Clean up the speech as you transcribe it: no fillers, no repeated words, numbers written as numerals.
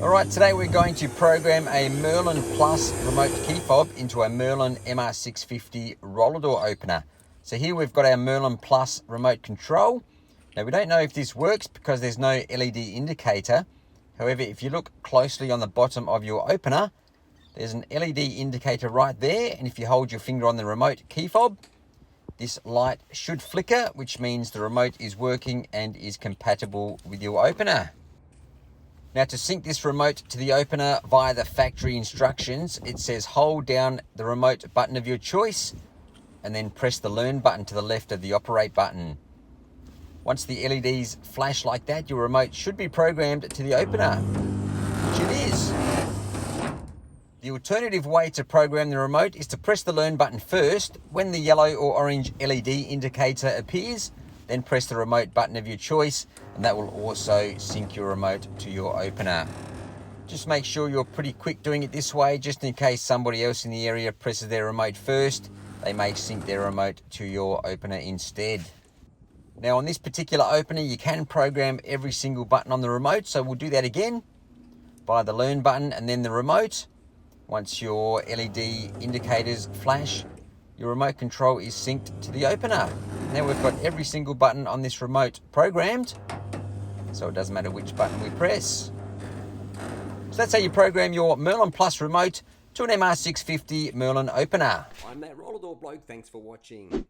Alright, today we're going to program a Merlin Plus remote key fob into a Merlin MR650 roller door opener. So here we've got our Merlin Plus remote control. Now we don't know if this works because there's no LED indicator. However, if you look closely on the bottom of your opener, there's an LED indicator right there, and if you hold your finger on the remote key fob, this light should flicker, which means the remote is working and is compatible with your opener. Now to sync this remote to the opener via the factory instructions, it says hold down the remote button of your choice and then press the learn button to the left of the operate button. Once the LEDs flash like that, your remote should be programmed to the opener, which it is. The alternative way to program the remote is to press the learn button first. When the yellow or orange LED indicator appears, then press the remote button of your choice, and that will also sync your remote to your opener. Just make sure you're pretty quick doing it this way, just in case somebody else in the area presses their remote first. They may sync their remote to your opener instead. Now on this particular opener, you can program every single button on the remote, so we'll do that again by the learn button and then the remote. Once your LED indicators flash, your remote control is synced to the opener. Now we've got every single button on this remote programmed, so it doesn't matter which button we press. So that's how you program your Merlin Plus remote to an MR650 Merlin opener. I'm that roller door bloke, thanks for watching.